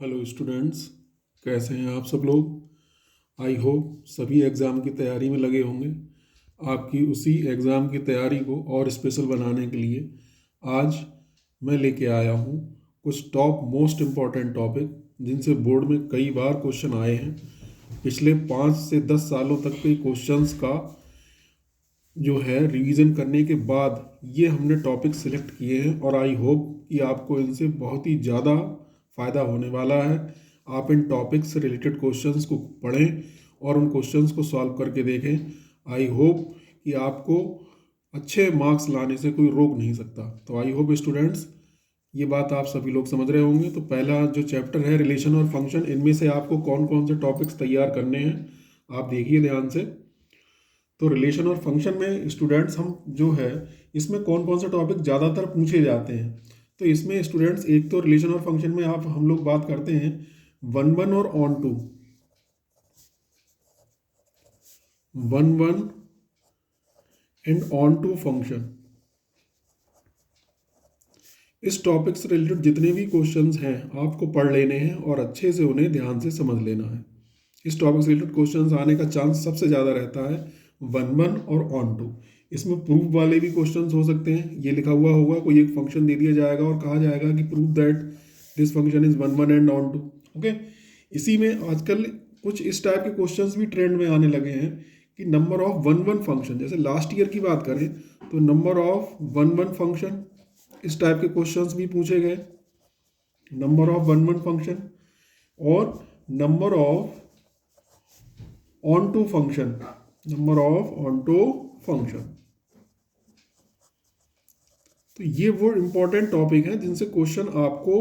Hello students, कैसे हैं आप सब लोग। आई होप सभी एग्ज़ाम की तैयारी में लगे होंगे। आपकी उसी एग्ज़ाम की तैयारी को और स्पेशल बनाने के लिए आज मैं लेके आया हूँ कुछ टॉप मोस्ट इम्पॉर्टेंट टॉपिक जिनसे बोर्ड में कई बार क्वेश्चन आए हैं। पिछले 5 से 10 सालों तक के क्वेश्चंस का जो है रिवीजन करने के बाद ये हमने टॉपिक सिलेक्ट किए हैं और आई होप कि आपको इनसे बहुत ही ज़्यादा फ़ायदा होने वाला है। आप इन टॉपिक से रिलेटेड क्वेश्चंस को पढ़ें और उन क्वेश्चंस को सॉल्व करके देखें। आई होप कि आपको अच्छे मार्क्स लाने से कोई रोक नहीं सकता। तो आई होप स्टूडेंट्स ये बात आप सभी लोग समझ रहे होंगे। तो पहला जो चैप्टर है रिलेशन और फंक्शन, इनमें से आपको कौन कौन से टॉपिक्स तैयार करने हैं आप देखिए ध्यान से। तो रिलेशन और फंक्शन में स्टूडेंट्स हम जो है इसमें कौन कौन से टॉपिक ज़्यादातर पूछे जाते हैं। तो इसमें स्टूडेंट्स एक तो रिलेशन और फंक्शन में आप हम लोग बात करते हैं वन वन और onto, one one and onto function. इस टॉपिक से रिलेटेड जितने भी क्वेश्चंस हैं आपको पढ़ लेने हैं और अच्छे से उन्हें ध्यान से समझ लेना है। इस टॉपिक से रिलेटेड क्वेश्चंस आने का चांस सबसे ज़्यादा रहता है वन वन और ऑन टू। इसमें प्रूफ वाले भी क्वेश्चंस हो सकते हैं। ये लिखा हुआ होगा, कोई एक फंक्शन दे दिया जाएगा और कहा जाएगा कि proof that this function is one one and onto. Okay, इसी में आजकल कुछ इस टाइप के क्वेश्चंस भी ट्रेंड में आने लगे हैं कि number of one one function, जैसे लास्ट ईयर की बात करें तो number of one one function, इस टाइप के क्वेश्चंस भी पूछे गए। Number of one one function और number of onto function, number of onto function. तो ये वो इंपॉर्टेंट टॉपिक हैं जिनसे क्वेश्चन आपको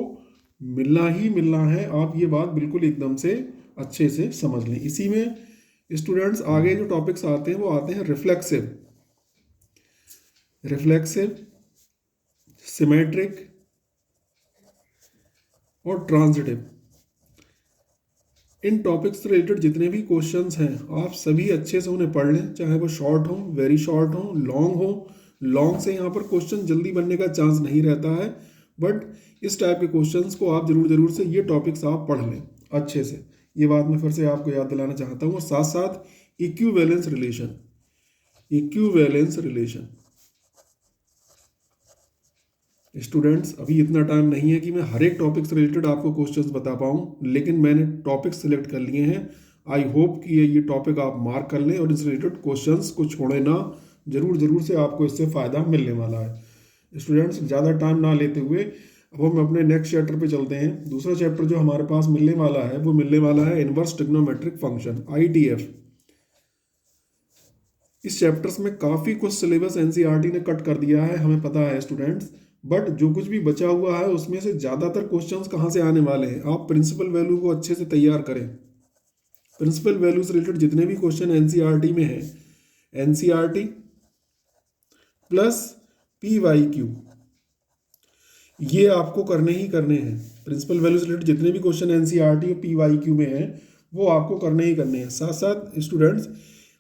मिलना ही मिलना है। आप ये बात बिल्कुल एकदम से अच्छे से समझ लें। इसी में स्टूडेंट्स आगे जो टॉपिक्स आते हैं वो आते हैं रिफ्लेक्सिव, रिफ्लेक्सिव, सिमेट्रिक और ट्रांजिटिव। इन टॉपिक्स से रिलेटेड जितने भी क्वेश्चंस हैं आप सभी अच्छे से उन्हें पढ़ लें, चाहे वो शॉर्ट हो, वेरी शॉर्ट हो, लॉन्ग हो। लॉन्ग से यहाँ पर क्वेश्चन जल्दी बनने का चांस नहीं रहता है, बट इस टाइप के क्वेश्चंस को आप जरूर से ये टॉपिक्स आप पढ़ लें अच्छे से। ये बात मैं फिर से आपको याद दिलाना चाहता हूँ। और साथ साथ equivalence relation, equivalence relation. Students अभी इतना टाइम नहीं है कि मैं हर एक टॉपिक से रिलेटेड आपको क्वेश्चंस बता पाऊँ, लेकिन मैंने टॉपिक सिलेक्ट कर लिए हैं। आई होप कि ये टॉपिक आप मार्क कर लें और इससे रिलेटेड क्वेश्चंस को छोड़े ना। जरूर से आपको इससे फ़ायदा मिलने वाला है। स्टूडेंट्स ज़्यादा टाइम ना लेते हुए अब हम अपने नेक्स्ट चैप्टर पे चलते हैं। दूसरा चैप्टर जो हमारे पास मिलने वाला है वो मिलने वाला है इनवर्स ट्रिग्नोमेट्रिक फंक्शन, ITF। इस चैप्टर्स में काफ़ी कुछ सिलेबस NCERT ने कट कर दिया है, हमें पता है स्टूडेंट्स, बट जो कुछ भी बचा हुआ है उसमें से ज़्यादातर क्वेश्चंस कहाँ से आने वाले हैं। आप प्रिंसिपल वैल्यू को अच्छे से तैयार करें। प्रिंसिपल वैल्यू से रिलेटेड जितने भी क्वेश्चन NCERT में हैं, NCERT प्लस PYQ, ये आपको करने ही करने हैं। प्रिंसिपल वैल्यू से रिलेटेड जितने भी क्वेश्चन NCERT और PYQ में हैं वो आपको करने ही करने हैं। साथ साथ स्टूडेंट्स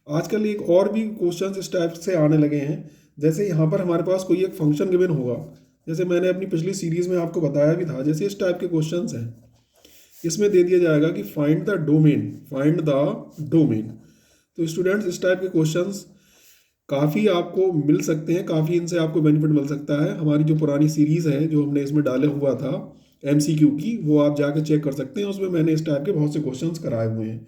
आजकल एक और भी क्वेश्चंस इस टाइप से आने लगे हैं। जैसे यहाँ पर हमारे पास कोई एक फंक्शन गिवन होगा, जैसे मैंने अपनी पिछली सीरीज में आपको बताया भी था, जैसे इस टाइप के क्वेश्चंस हैं। इसमें दे दिया जाएगा कि find the domain, find the domain. तो स्टूडेंट्स इस टाइप के क्वेश्चंस काफ़ी आपको मिल सकते हैं, काफ़ी इनसे आपको बेनिफिट मिल सकता है। हमारी जो पुरानी सीरीज़ है जो हमने इसमें डाले हुआ था MCQ की, वो आप जाके चेक कर सकते हैं। उसमें मैंने इस टाइप के बहुत से क्वेश्चंस कराए हुए हैं।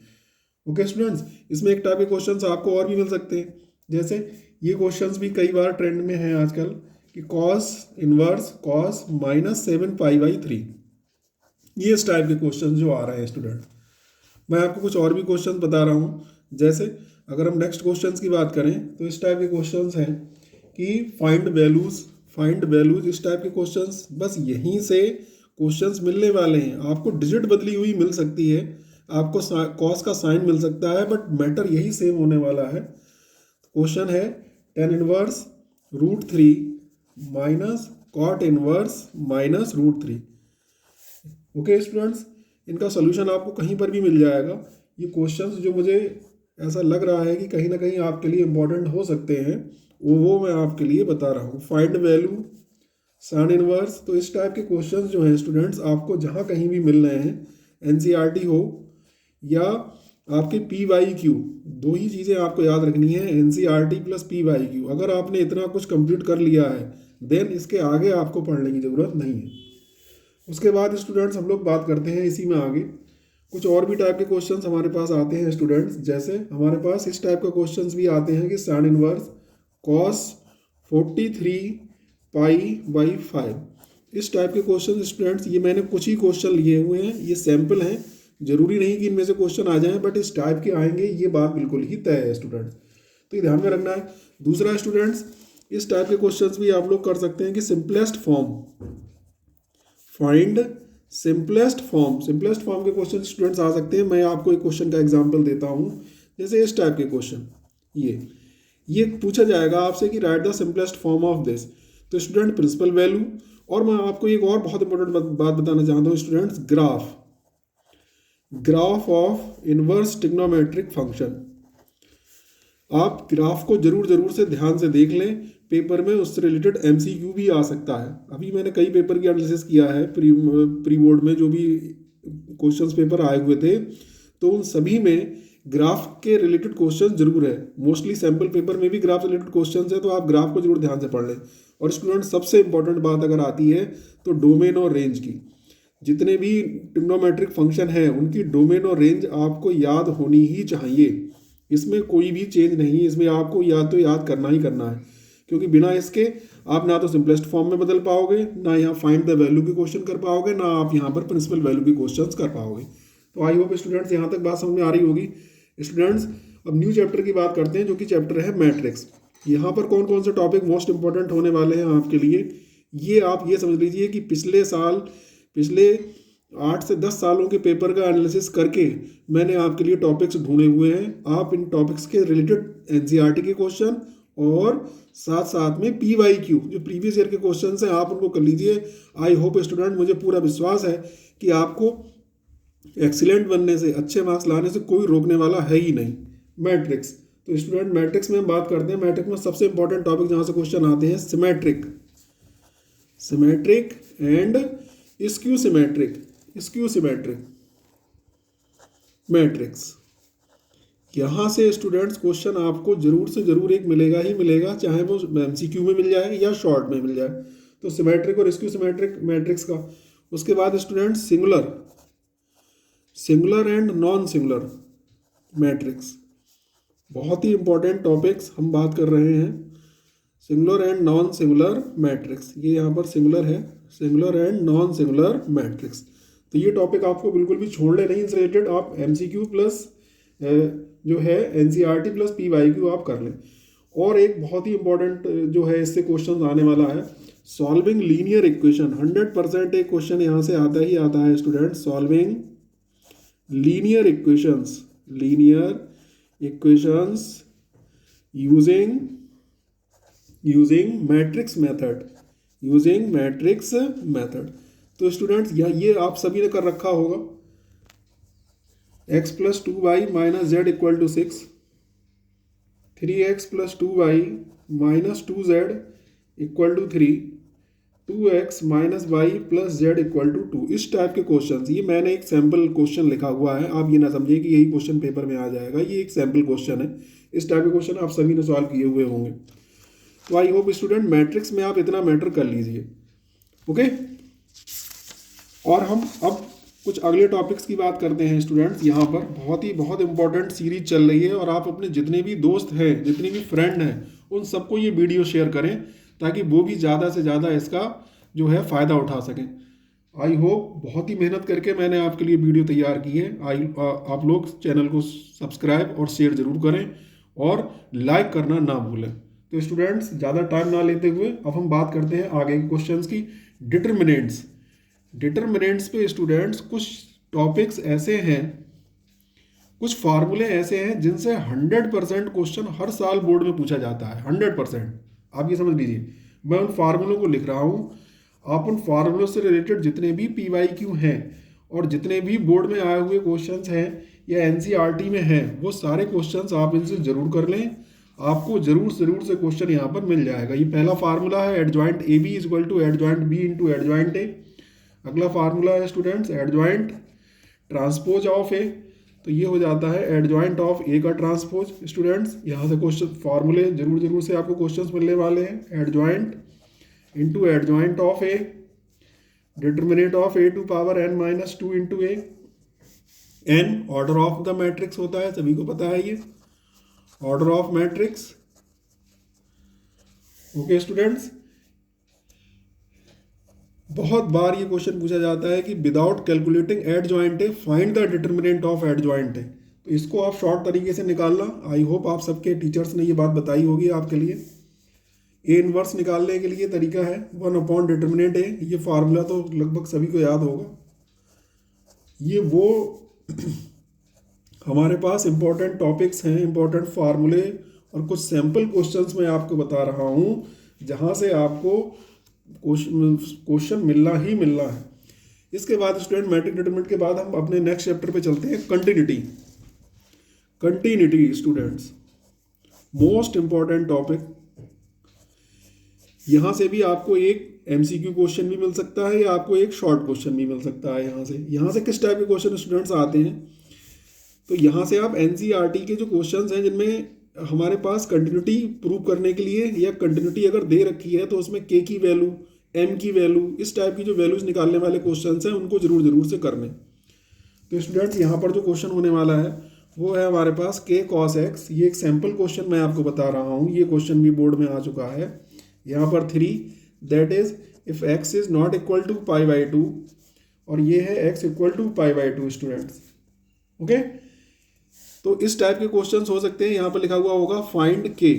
ओके स्टूडेंट्स, इसमें एक टाइप के क्वेश्चंस आपको और भी मिल सकते हैं। जैसे ये क्वेश्चंस भी कई बार ट्रेंड में हैं आजकल कि कॉस इनवर्स कॉस -7π/3, ये इस टाइप के क्वेश्चंस जो आ रहे हैं स्टूडेंट। मैं आपको कुछ और भी क्वेश्चंस बता रहा हूँ। जैसे अगर हम नेक्स्ट क्वेश्चंस की बात करें तो इस टाइप के क्वेश्चंस हैं कि फाइंड वैल्यूज, फाइंड वैल्यूज, इस टाइप के क्वेश्चंस बस यहीं से क्वेश्चंस मिलने वाले हैं। आपको डिजिट बदली हुई मिल सकती है, आपको कॉस का साइन मिल सकता है, बट मैटर यही सेम होने वाला है। क्वेश्चन है tan inverse √3 minus cot inverse minus √3। Okay students, इनका सोल्यूशन आपको कहीं पर भी मिल जाएगा। ये क्वेश्चंस जो मुझे ऐसा लग रहा है कि कहीं ना कहीं आपके लिए इंपॉर्टेंट हो सकते हैं वो मैं आपके लिए बता रहा हूँ। फाइंड वैल्यू, साइन इनवर्स, तो इस टाइप के क्वेश्चंस जो हैं स्टूडेंट्स आपको जहाँ कहीं भी मिल रहे हैं एनसीईआरटी हो या आपके PYQ, दो ही चीज़ें आपको याद रखनी है, एनसीईआरटी प्लस PYQ। अगर आपने इतना कुछ कंप्लीट कर लिया है देन इसके आगे आपको पढ़ने की ज़रूरत नहीं है। उसके बाद स्टूडेंट्स हम लोग बात करते हैं इसी में आगे कुछ और भी टाइप के क्वेश्चंस हमारे पास आते हैं स्टूडेंट्स। जैसे हमारे पास इस टाइप के क्वेश्चंस भी आते हैं कि साइन इनवर्स cos 43 π/5, इस टाइप के क्वेश्चन स्टूडेंट्स, ये मैंने कुछ ही क्वेश्चन लिए हुए हैं, ये सैंपल हैं, जरूरी नहीं कि इनमें से क्वेश्चन आ जाएं, बट इस टाइप के आएंगे, ये बात बिल्कुल ही तय है स्टूडेंट्स, तो ये ध्यान में रखना है। दूसरा स्टूडेंट्स, इस टाइप के क्वेश्चंस भी आप लोग कर सकते हैं कि simplest form, find simplest form के क्वेश्चन स्टूडेंट्स आ सकते हैं। मैं आपको एक क्वेश्चन का एग्जांपल देता हूँ, जैसे इस टाइप के क्वेश्चन, ये पूछा जाएगा आपसे कि right the simplest form of this, तो स्टूडेंट प्रिंसिपल वैल्यू, और मैं आपको एक और बहुत इंपॉर्टेंट बात बताना चाहता हूँ students, graph of inverse trigonometric function. आप ग्राफ को जरूर से ध्यान से देख लें, पेपर में उससे रिलेटेड MCQ भी आ सकता है। अभी मैंने कई पेपर की एनालिसिस किया है प्री बोर्ड में, जो भी क्वेश्चंस पेपर आए हुए थे, तो उन सभी में ग्राफ के रिलेटेड क्वेश्चन जरूर है। मोस्टली सैम्पल पेपर में भी ग्राफ से रिलेटेड क्वेश्चन है, तो आप ग्राफ को जरूर ध्यान से पढ़ लें। और स्टूडेंट, सबसे इंपॉर्टेंट बात अगर आती है तो डोमेन और रेंज की, जितने भी ट्रिग्नोमेट्रिक फंक्शन हैं उनकी डोमेन और रेंज आपको याद होनी ही चाहिए, इसमें कोई भी चेंज नहीं है, इसमें आपको याद करना ही करना है, क्योंकि बिना इसके आप ना तो सिंपलेस्ट फॉर्म में बदल पाओगे, ना यहाँ फाइंड द वैल्यू के क्वेश्चन कर पाओगे, ना आप यहाँ पर प्रिंसिपल वैल्यू के क्वेश्चंस कर पाओगे। तो आई होप स्टूडेंट्स यहाँ तक बात समझ में आ रही होगी। स्टूडेंट्स, अब न्यू चैप्टर की बात करते हैं, जो कि चैप्टर है मैट्रिक्स। यहाँ पर कौन कौन से टॉपिक मोस्ट इंपॉर्टेंट होने वाले हैं आपके लिए, ये आप ये समझ लीजिए कि पिछले 8 से 10 सालों के पेपर का एनालिसिस करके मैंने आपके लिए टॉपिक्स ढूंढे हुए हैं। आप इन टॉपिक्स के रिलेटेड एनसीईआरटी के क्वेश्चन और साथ में PYQ, जो प्रीवियस ईयर के क्वेश्चन हैं, आप उनको कर लीजिए। आई होप स्टूडेंट, मुझे पूरा विश्वास है कि आपको एक्सीलेंट बनने से, अच्छे मार्क्स लाने से कोई रोकने वाला है ही नहीं। मैट्रिक्स, तो स्टूडेंट मैट्रिक्स में हम बात करते हैं। मैट्रिक्स में सबसे इंपॉर्टेंट टॉपिक जहाँ से क्वेश्चन आते हैं, symmetric and skew symmetric matrix. यहाँ से स्टूडेंट्स क्वेश्चन आपको जरूर से जरूर एक मिलेगा ही मिलेगा, चाहे वो MCQ में मिल जाए या शॉर्ट में मिल जाए। तो सिमेट्रिक और स्क्यू सिमेट्रिक मैट्रिक्स का। उसके बाद student singular and non singular matrix, बहुत ही इंपॉर्टेंट टॉपिक्स हम बात कर रहे हैं। Singular and non singular matrix, ये यहाँ पर सिंगुलर है, singular and non singular matrix. तो ये टॉपिक आपको बिल्कुल भी छोड़ने नहीं, इनसे रिलेटेड आप MCQ प्लस जो है NCERT प्लस PYQ आप कर लें। और एक बहुत ही इंपॉर्टेंट जो है इससे क्वेश्चन आने वाला है, सॉल्विंग लीनियर इक्वेशन। 100% एक क्वेश्चन यहाँ से आता है student, solving linear equations using matrix method. तो स्टूडेंट्स, ये आप सभी ने कर रखा होगा। x + 2y - z = 6, 3x + 2y - 2z = 3, 2x - y + z = 2। इस टाइप के क्वेश्चंस, ये मैंने एक सैम्पल क्वेश्चन लिखा हुआ है, आप ये ना समझिए कि यही क्वेश्चन पेपर में आ जाएगा, ये एक सैम्पल क्वेश्चन है। इस टाइप के क्वेश्चन आप सभी ने सॉल्व किए हुए होंगे। तो आई होप स्टूडेंट मैट्रिक्स में आप इतना मैटर कर लीजिए, ओके। और हम अब कुछ अगले टॉपिक्स की बात करते हैं स्टूडेंट्स। यहाँ पर बहुत इंपॉर्टेंट सीरीज चल रही है, और आप अपने जितने भी दोस्त हैं, जितने भी फ्रेंड हैं, उन सबको ये वीडियो शेयर करें, ताकि वो भी ज़्यादा से ज़्यादा इसका जो है फ़ायदा उठा सकें। आई होप, बहुत ही मेहनत करके मैंने आपके लिए वीडियो तैयार की है। आप लोग चैनल को सब्सक्राइब और शेयर ज़रूर करें, और लाइक करना ना भूलें। तो स्टूडेंट्स, ज़्यादा टाइम ना लेते हुए अब हम बात करते हैं आगे के क्वेश्चंस की। डिटर्मिनेंट्स पे स्टूडेंट्स कुछ टॉपिक्स ऐसे हैं, कुछ फार्मूले ऐसे हैं जिनसे 100% क्वेश्चन हर साल बोर्ड में पूछा जाता है। 100%, आप ये समझ लीजिए। मैं उन फार्मूलों को लिख रहा हूँ, आप उन फार्मूलों से रिलेटेड जितने भी PYQ हैं और जितने भी बोर्ड में आए हुए क्वेश्चंस हैं या NCERT में हैं, वो सारे क्वेश्चंस आप इनसे जरूर कर लें। आपको जरूर से क्वेश्चन यहाँ पर मिल जाएगा। ये पहला फार्मूला है, adjoint AB = adjoint B × adjoint A। अगला फार्मूला है स्टूडेंट्स, एडजॉइंट ट्रांसपोज ऑफ ए, तो ये हो जाता है एडजॉइंट ऑफ ए का ट्रांसपोज। स्टूडेंट्स यहाँ से क्वेश्चन फॉर्मूले जरूर से आपको क्वेश्चंस मिलने वाले हैं। Adjoint into adjoint of A, determinant of A to power n minus 2 into A. N order of the matrix होता है, सभी को पता है ये order of matrix. Okay students, बहुत बार ये क्वेश्चन पूछा जाता है कि without calculating adjoint A find the determinant of adjoint A, तो इसको आप शॉर्ट तरीके से निकालना। आई होप आप सबके टीचर्स ने ये बात बताई होगी आपके लिए। ए इनवर्स निकालने के लिए तरीका है 1 अपॉन डिटर्मिनेंट ए, ये फार्मूला तो लगभग सभी को याद होगा। ये वो हमारे पास इंपॉर्टेंट टॉपिक्स हैं, इंपॉर्टेंट फार्मूले और कुछ सैम्पल क्वेश्चंस मैं आपको बता रहा हूँ जहाँ से आपको क्वेश्चन मिलना ही मिलना है। इसके बाद स्टूडेंट मैट्रिक डिटरमिनेंट के बाद हम अपने नेक्स्ट चैप्टर पे चलते हैं, continuity. Continuity students most important topic. यहाँ से भी आपको एक एमसीक्यू क्वेश्चन भी मिल सकता है या आपको एक शॉर्ट क्वेश्चन भी मिल सकता है। यहाँ से किस टाइप के क्वेश्चन स्टूडेंट्स आते हैं, तो यहाँ से आप एनसीईआरटी के जो क्वेश्चंस हैं जिनमें हमारे पास कंटिन्यूटी प्रूव करने के लिए या कंटिन्यूटी अगर दे रखी है तो उसमें के की वैल्यू, एम की वैल्यू, इस टाइप की जो वैल्यूज निकालने वाले क्वेश्चंस हैं उनको जरूर से करने। तो स्टूडेंट्स यहाँ पर जो क्वेश्चन होने वाला है वो है हमारे पास के कॉस एक्स। ये एक सैम्पल क्वेश्चन मैं आपको बता रहा हूँ, ये क्वेश्चन भी बोर्ड में आ चुका है। यहाँ पर 3 that is if x is not equal to π/2 और ये है x equal to π/2 students. Okay, तो इस टाइप के क्वेश्चंस हो सकते हैं। यहाँ पर लिखा हुआ होगा फाइंड के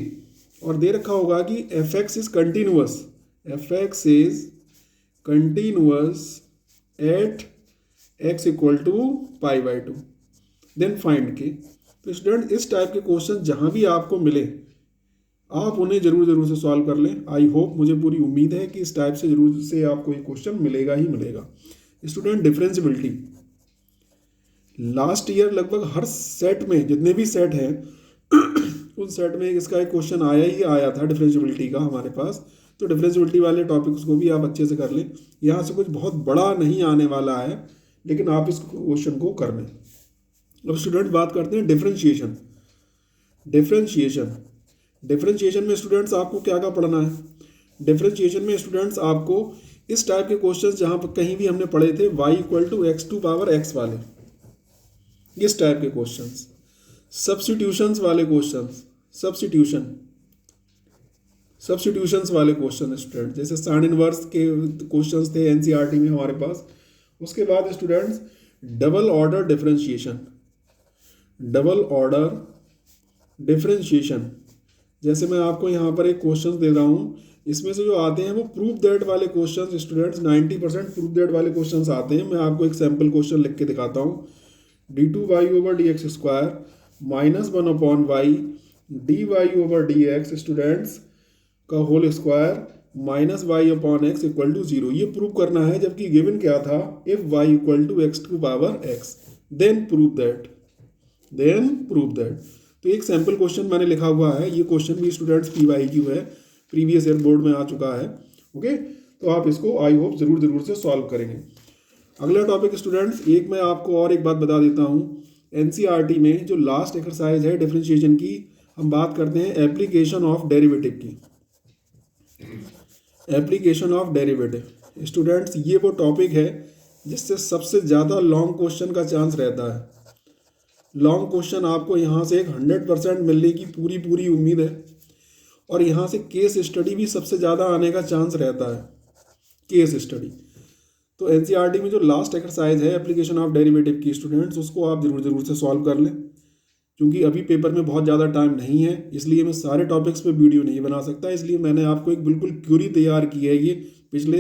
और दे रखा होगा कि f x is continuous, f x is continuous at x equal to π/2, then find k. तो स्टूडेंट इस टाइप के क्वेश्चन जहाँ भी आपको मिले आप उन्हें जरूर से सॉल्व कर लें। आई होप, मुझे पूरी उम्मीद है कि इस टाइप से जरूर से आपको ये क्वेश्चन मिलेगा ही मिलेगा। स्टूडेंट डिफरेंशियबिलिटी, लास्ट ईयर लगभग हर सेट में जितने भी सेट हैं उन सेट में इसका एक क्वेश्चन आया था डिफरेंशियबिलिटी का हमारे पास। तो डिफरेंशियबिलिटी वाले टॉपिक्स को भी आप अच्छे से कर लें। यहाँ से कुछ बहुत बड़ा नहीं आने वाला है, लेकिन आप इस क्वेश्चन को कर लें। अब स्टूडेंट बात करते हैं डिफरेंशिएशन। डिफरेंशिएशन में स्टूडेंट्स आपको क्या पढ़ना है। डिफरेंशिएशन में स्टूडेंट्स आपको इस टाइप के क्वेश्चंस जहाँ पर कहीं भी हमने पढ़े थे y equal to x to power x वाले, इस टाइप के क्वेश्चंस, सब्स्टिट्यूशंस वाले क्वेश्चंस, सब्स्टिट्यूशंस वाले क्वेश्चन स्टूडेंट, जैसे साइन इनवर्स के क्वेश्चंस थे एनसीईआरटी में हमारे पास। उसके बाद स्टूडेंट्स डबल ऑर्डर डिफरेंशिएशन, जैसे मैं आपको यहाँ पर एक क्वेश्चन दे रहा हूँ, इसमें से जो आते हैं वो प्रूफ दैट वाले क्वेश्चंस स्टूडेंट्स 90% प्रूफ दैट वाले क्वेश्चंस आते हैं। मैं आपको एक सैम्पल क्वेश्चन लिख के दिखाता हूँ। d2y/dx square minus 1 upon y dy/dx students का whole square minus y upon x equal to 0, ये प्रूव करना है। जबकि गिवन क्या था, if y equal to x to power x then prove that. तो एक सैम्पल क्वेश्चन मैंने लिखा हुआ है, ये क्वेश्चन भी स्टूडेंट्स PYQ है, प्रीवियस ईयर बोर्ड में आ चुका है। ओके, तो आप इसको आई होप जरूर से सॉल्व करेंगे। अगला टॉपिक स्टूडेंट्स, एक मैं आपको और एक बात बता देता हूँ। एनसीईआरटी में जो लास्ट एक्सरसाइज है डिफरेंशिएशन की, हम बात करते हैं एप्लीकेशन ऑफ डेरिवेटिव की। एप्लीकेशन ऑफ डेरिवेटिव स्टूडेंट्स, ये वो टॉपिक है जिससे सबसे ज़्यादा लॉन्ग क्वेश्चन का चांस रहता है। लॉन्ग क्वेश्चन आपको यहाँ से 100% मिलने की पूरी उम्मीद है। और यहाँ से केस स्टडी भी सबसे ज़्यादा आने का चांस रहता है, केस स्टडी। तो एनसीईआरटी में जो लास्ट एक्सरसाइज है एप्लीकेशन ऑफ डेरिवेटिव की स्टूडेंट्स, उसको आप जरूर से सॉल्व कर लें। क्योंकि अभी पेपर में बहुत ज़्यादा टाइम नहीं है, इसलिए मैं सारे टॉपिक्स पे वीडियो नहीं बना सकता। इसलिए मैंने आपको एक बिल्कुल क्यूरी तैयार की है। ये पिछले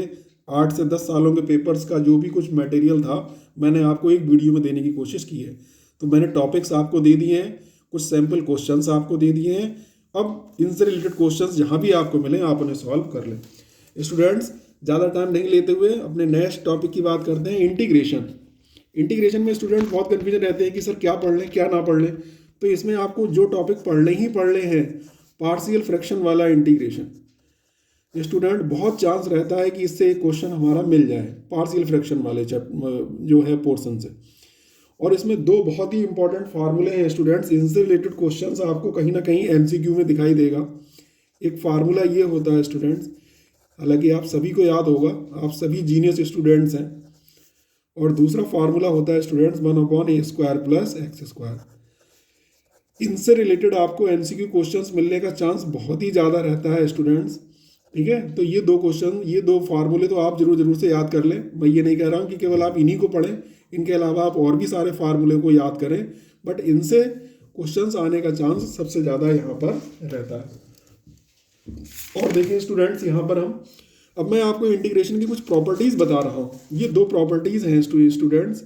8 से 10 सालों के पेपर्स का जो भी कुछ मटेरियल था मैंने आपको एक वीडियो में देने की कोशिश की है। तो मैंने टॉपिक्स आपको दे दिए हैं, कुछ सैम्पल क्वेश्चंस आपको दे दिए हैं। अब इनसे रिलेटेड क्वेश्चंस जहाँ भी आपको मिले आप उन्हें सॉल्व कर लें। स्टूडेंट्स, ज़्यादा टाइम नहीं लेते हुए अपने नेक्स्ट टॉपिक की बात करते हैं, इंटीग्रेशन में स्टूडेंट बहुत कन्फ्यूजन रहते हैं कि सर क्या पढ़ लें क्या ना पढ़ लें। तो इसमें आपको जो टॉपिक पढ़ने हैं, पार्शियल फ्रैक्शन वाला इंटीग्रेशन। स्टूडेंट बहुत चांस रहता है कि इससे एक क्वेश्चन हमारा मिल जाए पार्शियल फ्रैक्शन वाले जो है पोर्शन से। और इसमें दो बहुत ही इंपॉर्टेंट फार्मूले हैं स्टूडेंट्स, इनसे रिलेटेड क्वेश्चंस आपको कहीं ना कहीं एमसीक्यू में दिखाई देगा। एक फार्मूला ये होता है स्टूडेंट्स, हालांकि आप सभी को याद होगा, आप सभी जीनियस स्टूडेंट्स हैं, और दूसरा फार्मूला होता है स्टूडेंट्स 1/a² प्लस x²। इनसे रिलेटेड आपको एमसीक्यू क्वेश्चंस मिलने का चांस बहुत ही ज़्यादा रहता है स्टूडेंट्स, ठीक है। तो ये दो क्वेश्चन, ये दो फार्मूले तो आप जरूर से याद कर लें। मैं ये नहीं कह रहा हूँ कि केवल आप इन्हीं को पढ़ें, इनके अलावा आप और भी सारे फार्मूले को याद करें, बट इनसे क्वेश्चंस आने का चांस सबसे ज़्यादा यहाँ पर रहता है। और देखिए स्टूडेंट्स, यहाँ पर अब मैं आपको इंटीग्रेशन की कुछ प्रॉपर्टीज़ बता रहा हूँ। ये दो प्रॉपर्टीज़ हैं स्टूडेंट्स,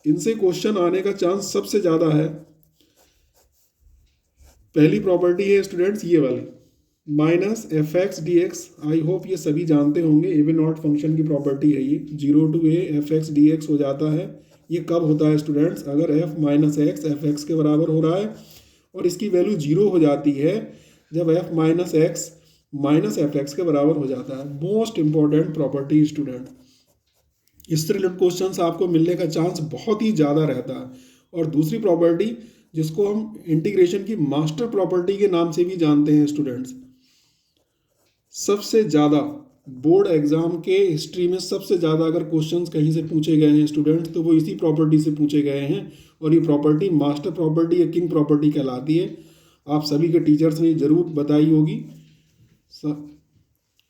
इनसे क्वेश्चन आने का चांस सबसे ज़्यादा है। पहली प्रॉपर्टी है स्टूडेंट्स ये वाली, -f(x)dx। आई होप ये सभी जानते होंगे, इवन नॉट फंक्शन की प्रॉपर्टी है ये। 0 to a f(x)dx हो जाता है। ये कब होता है स्टूडेंट्स? अगर f माइनस एक्स f(x) के बराबर हो रहा है, और इसकी वैल्यू 0 हो जाती है जब f minus x minus f(x) के बराबर हो जाता है। मोस्ट इंपॉर्टेंट प्रॉपर्टी स्टूडेंट, इससे रिलेटेड क्वेश्चंस आपको मिलने का चांस बहुत ही ज़्यादा रहता है। और दूसरी प्रॉपर्टी, जिसको हम इंटीग्रेशन की मास्टर प्रॉपर्टी के नाम से भी जानते हैं स्टूडेंट्स, सबसे ज़्यादा बोर्ड एग्जाम के हिस्ट्री में सबसे ज़्यादा अगर क्वेश्चंस कहीं से पूछे गए हैं स्टूडेंट्स, तो वो इसी प्रॉपर्टी से पूछे गए हैं। और ये प्रॉपर्टी मास्टर प्रॉपर्टी या किंग प्रॉपर्टी कहलाती है। आप सभी के टीचर्स ने ज़रूर बताई होगी।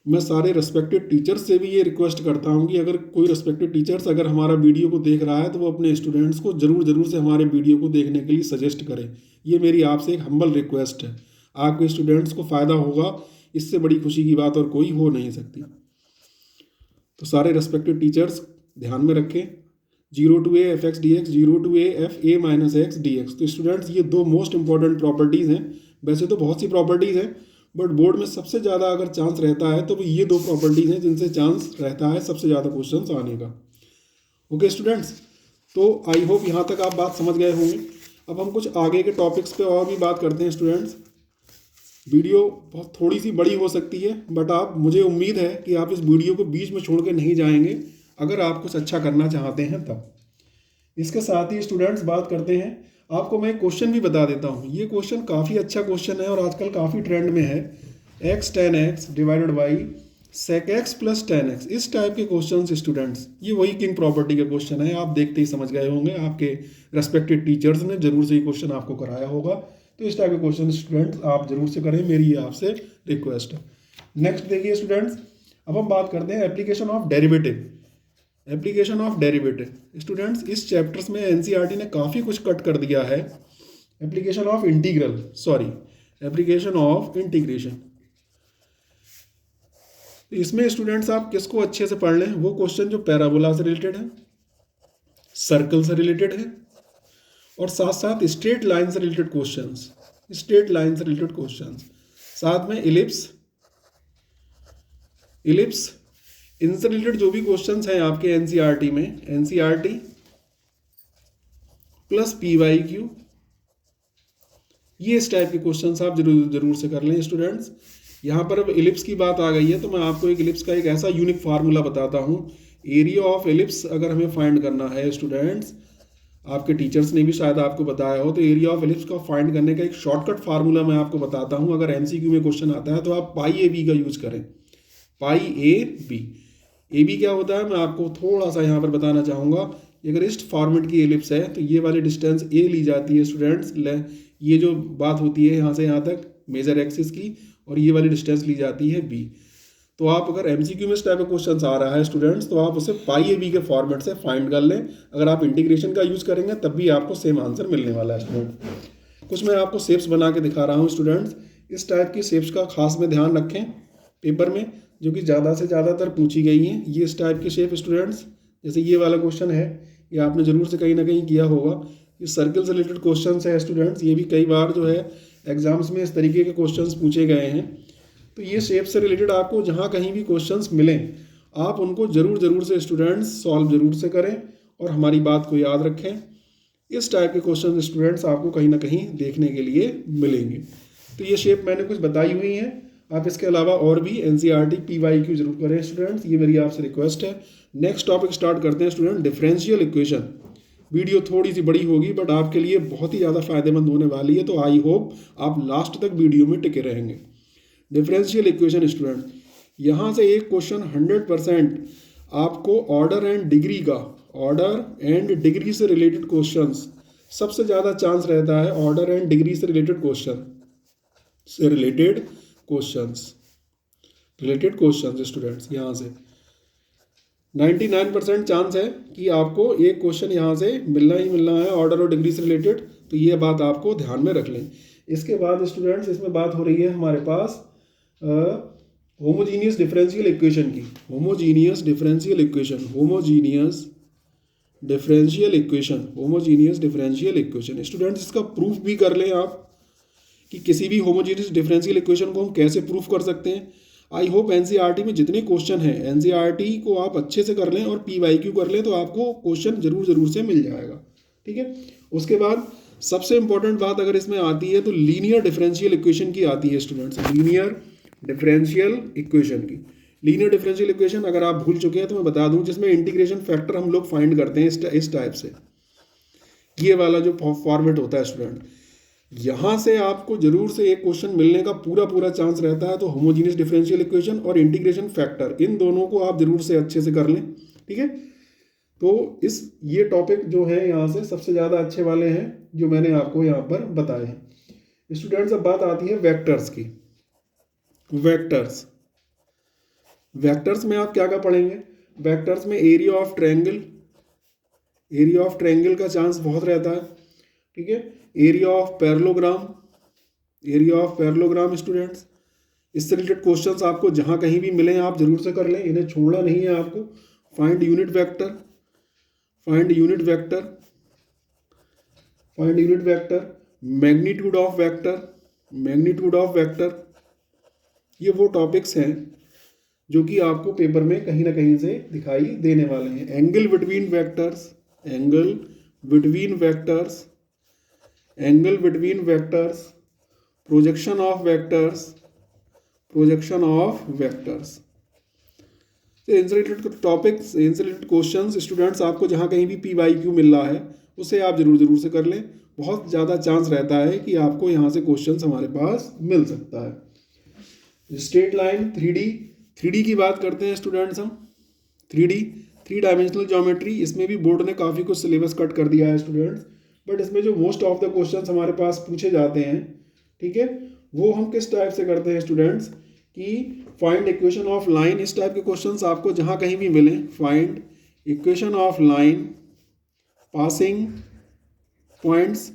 मैं सारे रेस्पेक्टेड टीचर्स से भी ये रिक्वेस्ट करता हूँ कि अगर कोई रेस्पेक्टेड टीचर्स अगर हमारा वीडियो को देख रहा है, तो वो अपने स्टूडेंट्स को ज़रूर से हमारे वीडियो को देखने के लिए सजेस्ट करें। ये मेरी आपसे एक हम्बल रिक्वेस्ट है। आपके स्टूडेंट्स को फ़ायदा होगा, इससे बड़ी खुशी की बात और कोई हो नहीं सकती। तो सारे रेस्पेक्टेड टीचर्स ध्यान में रखें, 0 to a f(x)dx, 0 to a f(a minus x)dx। तो स्टूडेंट्स ये दो मोस्ट इंपॉर्टेंट प्रॉपर्टीज़ हैं। वैसे तो बहुत सी प्रॉपर्टीज़ हैं, बट बोर्ड में सबसे ज़्यादा अगर चांस रहता है तो ये दो प्रॉपर्टीज़ हैं जिनसे चांस रहता है सबसे ज़्यादा क्वेश्चंस आने का। ओके स्टूडेंट्स, तो आई होप यहाँ तक आप बात समझ गए होंगे। अब हम कुछ आगे के टॉपिक्स पे और भी बात करते हैं स्टूडेंट्स। वीडियो बहुत थोड़ी सी बड़ी हो सकती है, बट मुझे उम्मीद है कि आप इस वीडियो को बीच में छोड़ के नहीं जाएंगे, अगर आप कुछ अच्छा करना चाहते हैं तब। इसके साथ ही स्टूडेंट्स बात करते हैं, आपको मैं क्वेश्चन भी बता देता हूँ। ये क्वेश्चन काफ़ी अच्छा क्वेश्चन है और आजकल काफ़ी ट्रेंड में है। x tan x divided by sec x plus tan x, इस टाइप के क्वेश्चन स्टूडेंट्स, ये वही किंग प्रॉपर्टी का क्वेश्चन है। आप देखते ही समझ गए होंगे, आपके रेस्पेक्टेड टीचर्स ने जरूर से ये क्वेश्चन आपको कराया होगा। तो इस टाइप के क्वेश्चन स्टूडेंट्स आप जरूर से करें, मेरी ये आपसे रिक्वेस्ट है। नेक्स्ट देखिए स्टूडेंट्स, अब हम बात करते हैं application of derivative. Application of derivative students, इस चैप्टर्स में एनसीईआरटी ने काफ़ी कुछ कट कर दिया है। Application of integral, sorry application of integration. इसमें स्टूडेंट्स आप किसको अच्छे से पढ़ लें, वो क्वेश्चन जो पैराबोला से रिलेटेड है, सर्कल से रिलेटेड है, और साथ साथ स्ट्रेट लाइन से रिलेटेड क्वेश्चंस, स्ट्रेट लाइन से रिलेटेड क्वेश्चंस, साथ में इलिप्स, इनसे रिलेटेड जो भी क्वेश्चंस हैं आपके एनसीईआरटी में, एनसीईआरटी प्लस PYQ, ये इस टाइप के क्वेश्चंस आप जरूर से कर लें स्टूडेंट्स। यहाँ पर अब इलिप्स की बात आ गई है, तो मैं आपको एक इलिप्स का एक ऐसा यूनिक फार्मूला बताता हूँ। एरिया ऑफ इलिप्स अगर हमें फाइंड करना है स्टूडेंट्स, आपके टीचर्स ने भी शायद आपको बताया हो, तो एरिया ऑफ इलिप्स का फाइंड करने का एक शॉर्टकट फार्मूला मैं आपको बताता हूँ। अगर MCQ में क्वेश्चन आता है तो आप πAB का यूज करें, πAB। AB क्या होता है मैं आपको थोड़ा सा यहाँ पर बताना चाहूँगा। अगर इस फॉर्मेट की एलिप्स है तो ये वाली डिस्टेंस A ली जाती है स्टूडेंट्स। ये जो बात होती है यहाँ से यहाँ तक मेजर एक्सिस की, और ये वाली डिस्टेंस ली जाती है B। तो आप अगर MCQ में इस टाइप का क्वेश्चन आ रहा है स्टूडेंट्स, तो आप उसे πAB के फॉर्मेट से फाइंड कर लें। अगर आप इंटीग्रेशन का यूज़ करेंगे तब भी आपको सेम आंसर मिलने वाला है स्टूडेंट। कुछ मैं आपको शेप्स बना के दिखा रहा हूँ स्टूडेंट्स। इस टाइप की शेप्स का खास में ध्यान रखें पेपर में, जो कि ज़्यादा से ज़्यादातर पूछी गई हैं। ये इस टाइप की शेप स्टूडेंट्स, जैसे ये वाला क्वेश्चन है, ये आपने ज़रूर से कहीं ना कहीं किया होगा। ये सर्कल से रिलेटेड क्वेश्चन है स्टूडेंट्स, ये भी कई बार जो है एग्जाम्स में इस तरीके के क्वेश्चंस पूछे गए हैं। तो ये शेप से रिलेटेड आपको जहाँ कहीं भी क्वेश्चंस मिलें, आप उनको ज़रूर से स्टूडेंट्स सॉल्व ज़रूर से करें और हमारी बात को याद रखें। इस टाइप के क्वेश्चन स्टूडेंट्स आपको कहीं ना कहीं देखने के लिए मिलेंगे। तो ये शेप मैंने कुछ बताई हुई हैं, आप इसके अलावा और भी एनसीईआरटी PYQ जरूर करें स्टूडेंट्स, ये मेरी आपसे रिक्वेस्ट है। नेक्स्ट टॉपिक स्टार्ट करते हैं स्टूडेंट, डिफरेंशियल इक्वेशन। वीडियो थोड़ी सी बड़ी होगी बट आपके लिए बहुत ही ज़्यादा फायदेमंद होने वाली है, तो आई होप आप लास्ट तक वीडियो में टिके रहेंगे। डिफरेंशियल इक्वेशन स्टूडेंट, यहाँ से एक क्वेश्चन 100% आपको ऑर्डर एंड डिग्री से रिलेटेड क्वेश्चंस, सबसे ज़्यादा चांस रहता है ऑर्डर एंड डिग्री से रिलेटेड क्वेश्चंस स्टूडेंट्स। यहाँ से 99% चांस है कि आपको एक क्वेश्चन यहाँ से मिलना ही मिलना है ऑर्डर और डिग्री से रिलेटेड, तो ये बात आपको ध्यान में रख लें। इसके बाद स्टूडेंट्स इसमें बात हो रही है हमारे पास होमोजीनियस डिफरेंशियल इक्वेशन की। होमोजीनियस डिफरेंशियल इक्वेशन स्टूडेंट्स, इसका प्रूफ भी कर लें आप कि किसी भी होमोजीनियस डिफरेंशियल इक्वेशन को हम कैसे प्रूफ कर सकते हैं। आई होप एनसीईआरटी में जितने क्वेश्चन हैं एनसीईआरटी को आप अच्छे से कर लें और पीवाईक्यू कर लें, तो आपको क्वेश्चन जरूर से मिल जाएगा। ठीक है, उसके बाद सबसे इंपॉर्टेंट बात अगर इसमें आती है तो लीनियर डिफरेंशियल इक्वेशन की आती है स्टूडेंट्स। लीनियर डिफरेंशियल इक्वेशन अगर आप भूल चुके हैं तो मैं बता दूं, जिसमें इंटीग्रेशन फैक्टर हम लोग फाइंड करते हैं इस टाइप से, ये वाला जो फॉर्मेट होता है स्टूडेंट, यहाँ से आपको जरूर से एक क्वेश्चन मिलने का पूरा चांस रहता है। तो होमोजीनियस डिफरेंशियल इक्वेशन और इंटीग्रेशन फैक्टर, इन दोनों को आप जरूर से अच्छे से कर लें। ठीक है, तो ये टॉपिक जो है यहाँ से सबसे ज़्यादा अच्छे वाले हैं जो मैंने आपको यहाँ पर बताए हैं स्टूडेंट्स। अब बात आती है वेक्टर्स की। वेक्टर्स में आप क्या पढ़ेंगे? वेक्टर्स में एरिया ऑफ ट्रायंगल का चांस बहुत रहता है। ठीक है, एरिया ऑफ पैरेललोग्राम स्टूडेंट्स, इससे रिलेटेड क्वेश्चंस आपको जहां कहीं भी मिले आप जरूर से कर लें, इन्हें छोड़ना नहीं है आपको। Find unit vector, magnitude of vector, ये वो टॉपिक्स हैं जो कि आपको पेपर में कहीं ना कहीं से दिखाई देने वाले हैं। Angle between vectors, projection of vectors, इनसे रिलेटेड टॉपिक्स, इनसे रिलेटेड क्वेश्चंस स्टूडेंट्स आपको जहां कहीं भी पीवाईक्यू मिल रहा है उसे आप जरूर से कर लें। बहुत ज़्यादा चांस रहता है कि आपको यहाँ से क्वेश्चंस हमारे पास मिल सकता है। स्ट्रेट लाइन 3D की बात करते हैं स्टूडेंट्स हम। 3 डायमेंशनल ज्योमेट्री, इसमें भी बोर्ड ने काफ़ी कुछ सिलेबस कट कर दिया है स्टूडेंट्स, बट इसमें जो मोस्ट ऑफ द क्वेश्चंस हमारे पास पूछे जाते हैं, ठीक है, वो हम किस टाइप से करते हैं स्टूडेंट्स कि फाइंड इक्वेशन ऑफ लाइन, इस टाइप के क्वेश्चंस आपको जहाँ कहीं भी मिले। Find equation of line passing points,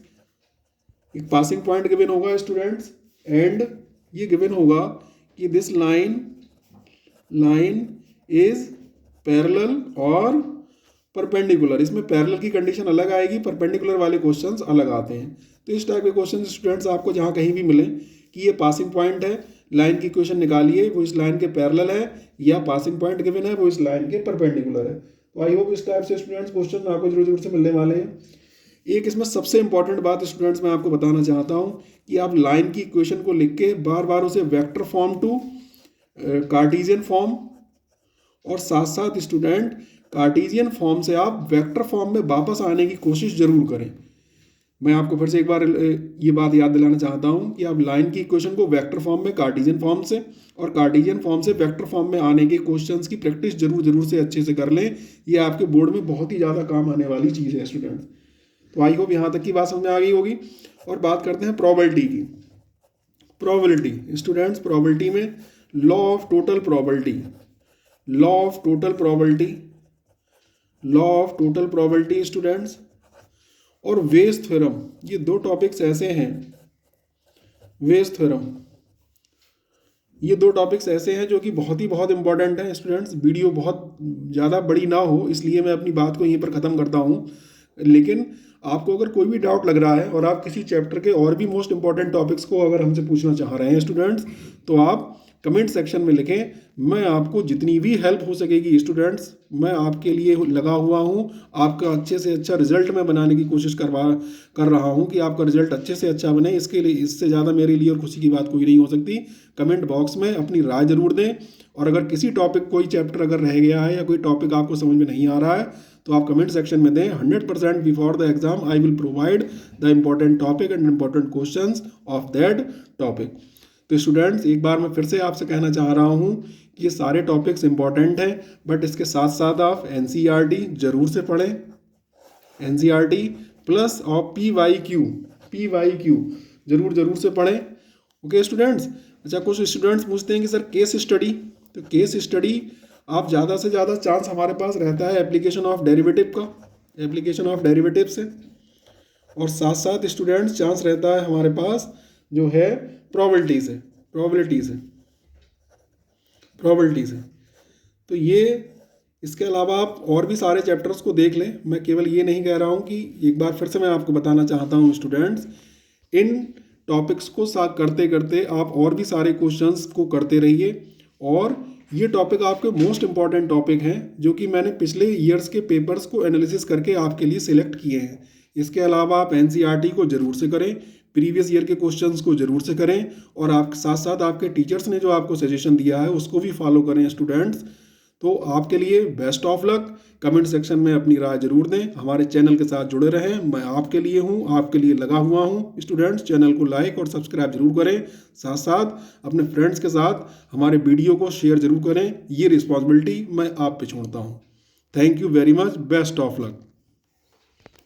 एक पासिंग पॉइंट गिवन होगा स्टूडेंट्स, एंड ये गिवन होगा कि दिस लाइन इज पैरेलल और परपेंडिकुलर। इसमें पैरेलल की कंडीशन अलग आएगी, परपेंडिकुलर वाले क्वेश्चंस अलग आते हैं। तो इस टाइप के क्वेश्चन स्टूडेंट्स आपको जहाँ कहीं भी मिले कि ये पासिंग पॉइंट है, लाइन की इक्वेशन निकालिए, वो इस लाइन के पैरेलल है, या पासिंग पॉइंट गिवन है वो इस लाइन के परपेंडिकुलर है। तो आई होप इस टाइप से स्टूडेंट्स क्वेश्चन आपको जरूर से मिलने वाले हैं। एक इसमें सबसे इंपॉर्टेंट बात स्टूडेंट्स मैं आपको बताना चाहता हूँ कि आप लाइन की इक्वेशन को लिख के बार बार उसे vector form to Cartesian form, और साथ साथ स्टूडेंट कार्टेशियन फॉर्म से आप वेक्टर फॉर्म में वापस आने की कोशिश जरूर करें। मैं आपको फिर से एक बार ये बात याद दिलाना चाहता हूँ कि आप लाइन की इक्वेशन को वेक्टर फॉर्म में कार्टेशियन फॉर्म से, और कार्टेशियन फॉर्म से वेक्टर फॉर्म में आने के क्वेश्चंस की प्रैक्टिस जरूर से अच्छे से कर लें। ये आपके बोर्ड में बहुत ही ज़्यादा काम आने वाली चीज़ है स्टूडेंट्स। तो आई होप यहाँ तक की बात समझ में आ गई होगी। और बात करते हैं प्रोबेबिलिटी की। प्रोबेबिलिटी स्टूडेंट्स, प्रोबेबिलिटी में law of total probability students, और वेज थ्योरम, ये दो टॉपिक्स ऐसे हैं, वेज थ्योरम, ये दो टॉपिक्स ऐसे हैं जो कि बहुत इंपॉर्टेंट हैं स्टूडेंट्स। वीडियो बहुत ज़्यादा बड़ी ना हो इसलिए मैं अपनी बात को यहीं पर ख़त्म करता हूँ, लेकिन आपको अगर कोई भी डाउट लग रहा है और आप किसी चैप्टर के और भी मोस्ट इंपॉर्टेंट टॉपिक्स को अगर हमसे पूछना चाह रहे हैं स्टूडेंट्स, तो आप कमेंट सेक्शन में लिखें। मैं आपको जितनी भी हेल्प हो सकेगी स्टूडेंट्स, मैं आपके लिए लगा हुआ हूँ। आपका अच्छे से अच्छा रिजल्ट मैं बनाने की कोशिश कर रहा हूँ कि आपका रिजल्ट अच्छे से अच्छा बने। इसके लिए इससे ज़्यादा मेरे लिए और खुशी की बात कोई नहीं हो सकती। कमेंट बॉक्स में अपनी राय जरूर दें, और अगर किसी टॉपिक, कोई चैप्टर अगर रह गया है या कोई टॉपिक आपको समझ में नहीं आ रहा है तो आप कमेंट सेक्शन में दें 100% before the exam I will provide the important topic and important questions of that topic. तो स्टूडेंट्स एक बार मैं फिर से आपसे कहना चाह रहा हूँ कि ये सारे टॉपिक्स इंपॉर्टेंट हैं, बट इसके साथ साथ आप एनसीईआरटी जरूर से पढ़ें, एनसीईआरटी प्लस और पीवाईक्यू जरूर से पढ़ें। Okay students. अच्छा, कुछ स्टूडेंट्स पूछते हैं कि सर केस स्टडी, तो केस स्टडी आप ज़्यादा से ज़्यादा चांस हमारे पास रहता है एप्लीकेशन ऑफ डेरिवेटिव का, एप्लीकेशन ऑफ डेरिवेटिव से, और साथ साथ स्टूडेंट्स चांस रहता है हमारे पास जो है प्रोबेबिलिटी से। तो ये इसके अलावा आप और भी सारे चैप्टर्स को देख लें, मैं केवल ये नहीं कह रहा हूँ कि एक बार फिर से मैं आपको बताना चाहता हूँ स्टूडेंट्स, इन टॉपिक्स को करते करते आप और भी सारे क्वेश्चंस को करते रहिए, और ये टॉपिक आपके मोस्ट इंपॉर्टेंट टॉपिक हैं जो कि मैंने पिछले ईयर्स के पेपर्स को एनालिसिस करके आपके लिए सिलेक्ट किए हैं। इसके अलावा आप एनसीईआरटी को जरूर से करें, प्रीवियस ईयर के क्वेश्चंस को जरूर से करें, और आप साथ साथ आपके टीचर्स ने जो आपको सजेशन दिया है उसको भी फॉलो करें स्टूडेंट्स। तो आपके लिए best of luck. Comment section में अपनी राय जरूर दें, हमारे चैनल के साथ जुड़े रहें, मैं आपके लिए हूँ, आपके लिए लगा हुआ हूँ स्टूडेंट्स। चैनल को लाइक और सब्सक्राइब जरूर करें, साथ साथ अपने फ्रेंड्स के साथ हमारे वीडियो को शेयर जरूर करें, ये रिस्पॉन्सिबिलिटी मैं आप पे छोड़ता हूँ। Thank you very much, best of luck.